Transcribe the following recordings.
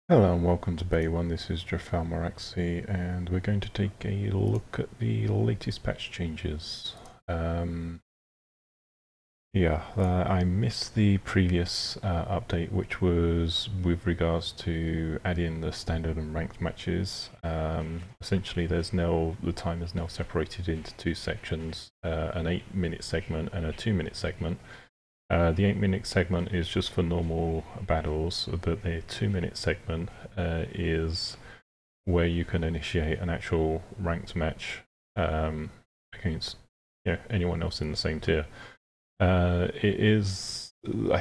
Hello and welcome to Bay 1, this is Jafar Maraxi and we're going to take a look at the latest patch changes. I missed the previous update, which was with regards to adding the standard and ranked matches. Essentially the time is now separated into two sections, an 8-minute segment and a 2-minute segment. The 8-minute segment is just for normal battles, but the 2-minute segment is where you can initiate an actual ranked match against anyone else in the same tier. I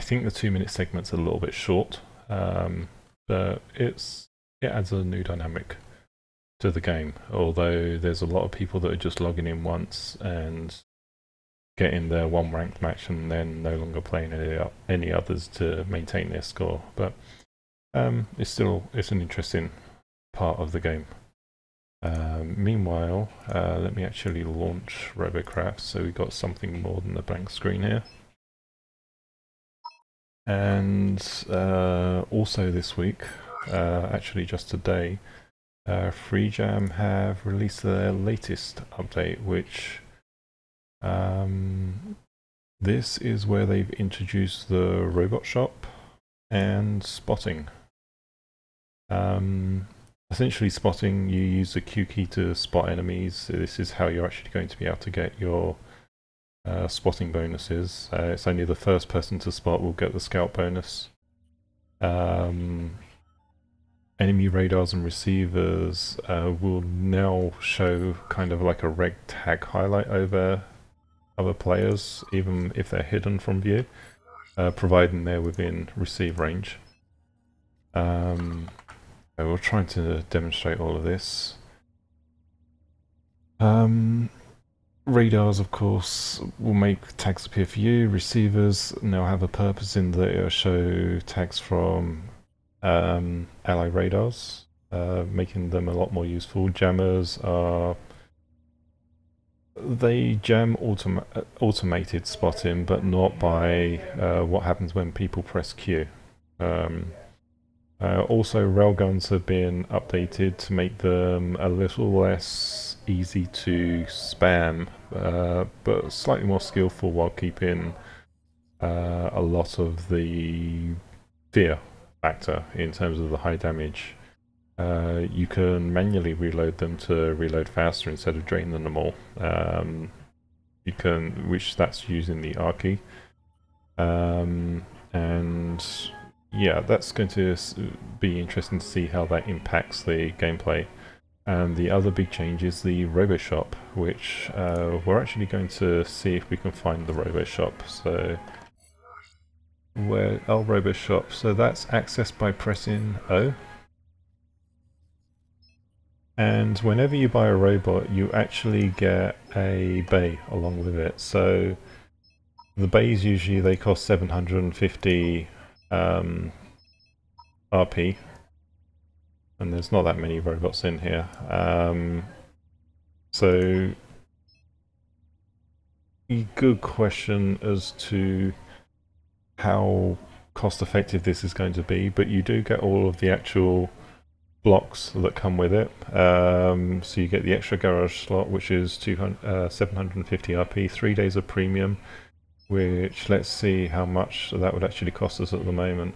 think the 2-minute segment's a little bit short, but it adds a new dynamic to the game, although there's a lot of people that are just logging in once and getting their one ranked match and then no longer playing any others to maintain their score. But it's an interesting part of the game. Meanwhile, let me actually launch Robocraft, so we've got something more than the blank screen here. And also this week, actually just today, FreeJam have released their latest update, which this is where they've introduced the robot shop and spotting. Essentially spotting, you use the Q key to spot enemies. This is how you're actually going to be able to get your spotting bonuses. It's only the first person to spot will get the scout bonus. Enemy radars and receivers will now show kind of like a reg tag highlight over other players, even if they're hidden from view, providing they're within receive range. We're trying to demonstrate all of this. Radars, of course, will make tags appear for you. Receivers now have a purpose in that it'll show tags from ally radars, making them a lot more useful. Jammers are... they jam automated spotting, but not by what happens when people press Q. Also, railguns have been updated to make them a little less easy to spam, but slightly more skillful while keeping a lot of the fear factor in terms of the high damage. You can manually reload them to reload faster instead of draining them all. Which that's using the R key. And yeah, that's going to be interesting to see how that impacts the gameplay. And the other big change is the Robo Shop, which we're actually going to see if we can find the Robo Shop. So, where our Robo Shop? So that's accessed by pressing O. And whenever you buy a robot, you actually get a bay along with it. So the bays usually they cost 750 RP, and there's not that many robots in here. So good question as to how cost effective this is going to be, but you do get all of the actual blocks that come with it. So you get the extra garage slot, which is 750 RP, 3 days of premium, which let's see how much that would actually cost us at the moment.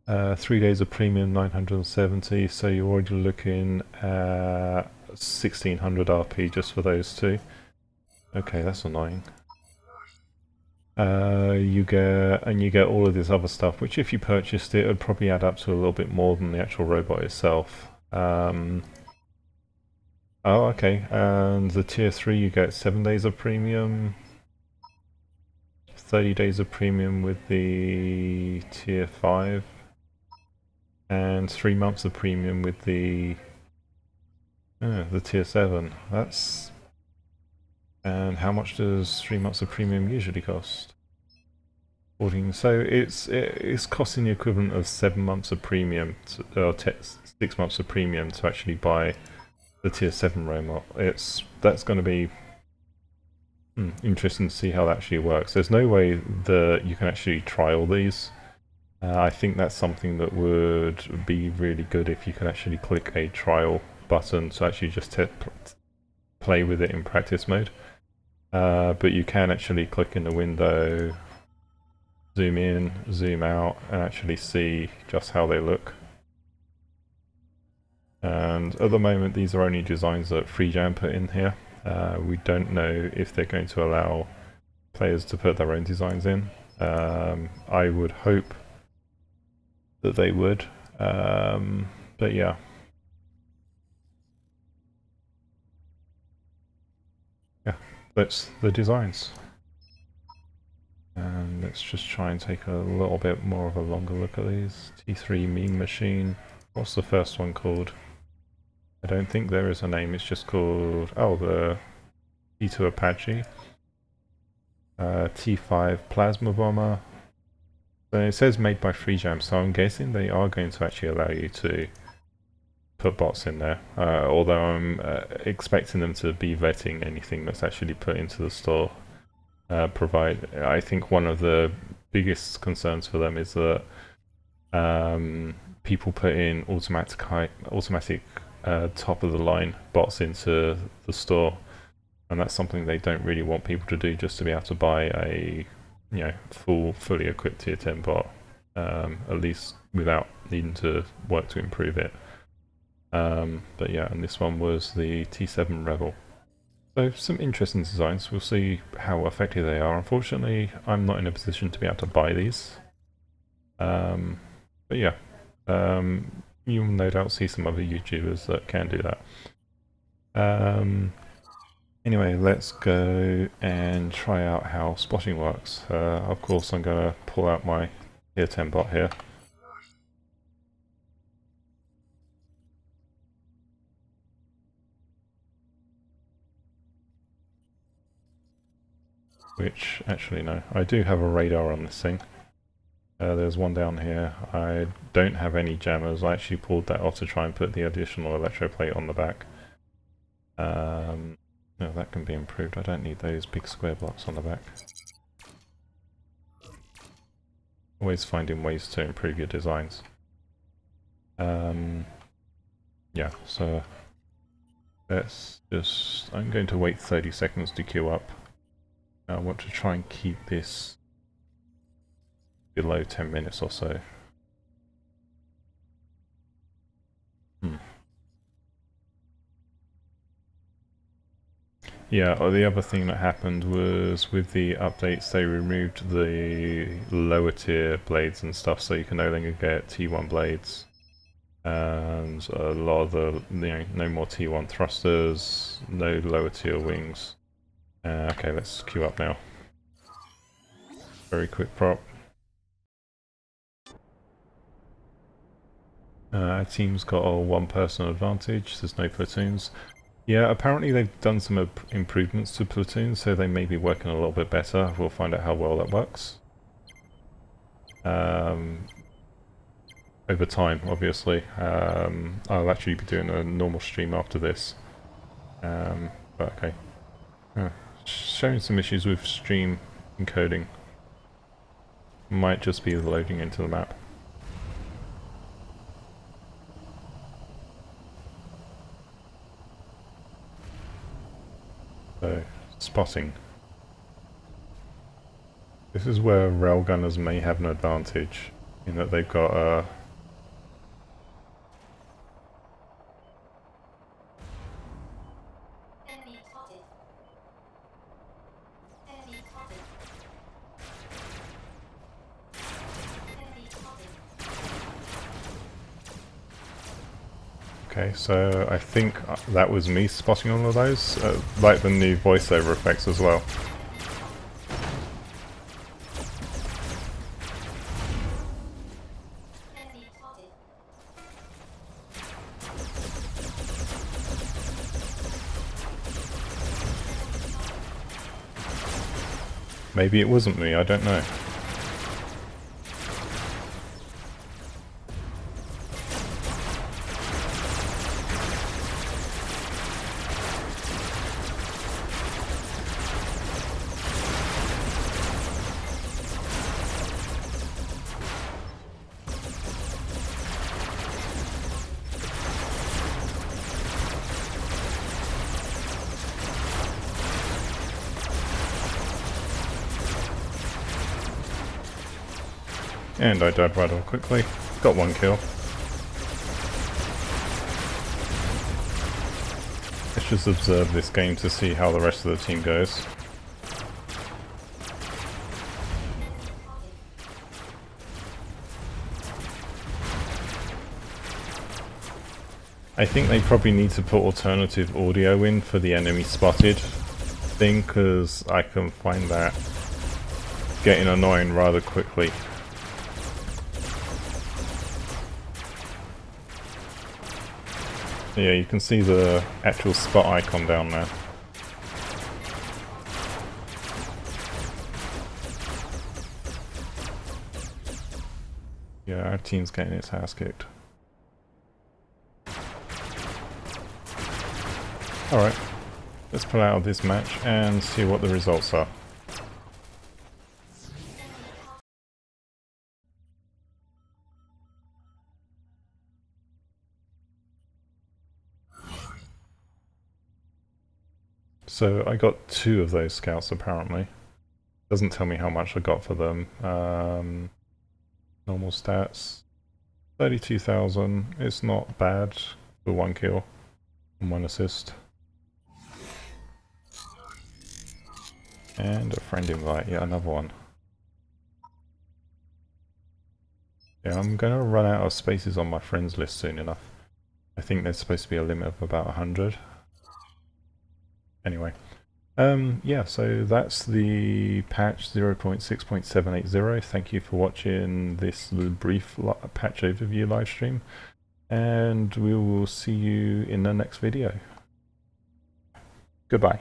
3 days of premium, 970, so you're already looking at 1600 RP just for those two. Okay, that's annoying. You get all of this other stuff, which if you purchased it would probably add up to a little bit more than the actual robot itself. Oh, okay, and the tier 3 you get 7 days of premium, 30 days of premium with the tier 5, and 3 months of premium with the tier 7. That's... and how much does 3 months of premium usually cost? 14. So it's costing the equivalent of 7 months of premium, or 6 months of premium to actually buy the tier 7 robot. That's going to be interesting to see how that actually works. There's no way that you can actually trial these. I think that's something that would be really good if you could actually click a trial button to actually just play with it in practice mode. But you can actually click in the window, zoom in, zoom out, and actually see just how they look. And at the moment, these are only designs that FreeJam put in here. We don't know if they're going to allow players to put their own designs in. I would hope that they would, but yeah. That's the designs. And let's just try and take a little bit more of a longer look at these. T3 meme machine. What's the first one called? I don't think there is a name, it's just called, oh, the T2 Apache. T5 Plasma Bomber. So it says made by FreeJam, so I'm guessing they are going to actually allow you to put bots in there. Although I'm expecting them to be vetting anything that's actually put into the store. I think one of the biggest concerns for them is that people put in automatic top of the line bots into the store, and that's something they don't really want people to do, just to be able to buy a fully equipped tier 10 bot, at least without needing to work to improve it. But yeah, and this one was the T7 Rebel. So some interesting designs. We'll see how effective they are. Unfortunately, I'm not in a position to be able to buy these. But yeah, you'll no doubt see some other YouTubers that can do that. Anyway, let's go and try out how spotting works. Of course, I'm going to pull out my tier 10 bot here. Which, actually no, I do have a radar on this thing. There's one down here. I don't have any jammers. I actually pulled that off to try and put the additional electroplate on the back. No, that can be improved. I don't need those big square blocks on the back. Always finding ways to improve your designs. Yeah, so let's just... I'm going to wait 30 seconds to queue up. I want to try and keep this below 10 minutes or so. Yeah, the other thing that happened was with the updates they removed the lower tier blades and stuff, so you can no longer get T1 blades. And a lot of the, no more T1 thrusters, no lower tier wings. Okay, let's queue up now. Very quick prop. Our team's got a one-person advantage, there's no platoons. Yeah, apparently they've done some improvements to platoons, so they may be working a little bit better. We'll find out how well that works. Over time, obviously. I'll actually be doing a normal stream after this. But okay. Showing some issues with stream encoding. Might just be the loading into the map. So, spotting. This is where railgunners may have an advantage, in that they've got a... Okay, so I think that was me spotting all of those, like the new voiceover effects as well. Maybe it wasn't me, I don't know. And I died rather quickly. Got 1 kill. Let's just observe this game to see how the rest of the team goes. I think they probably need to put alternative audio in for the enemy spotted thing, because I can find that getting annoying rather quickly. Yeah, you can see the actual spot icon down there. Yeah, our team's getting its ass kicked. Alright, let's pull out of this match and see what the results are. So I got 2 of those scouts apparently. Doesn't tell me how much I got for them. Normal stats. 32,000. It's not bad for 1 kill and 1 assist. And a friend invite, yeah, another one. Yeah, I'm gonna run out of spaces on my friends list soon enough. I think there's supposed to be a limit of about 100. Anyway. Yeah, so that's the patch 0.6.780. Thank you for watching this brief patch overview live stream. And we will see you in the next video. Goodbye.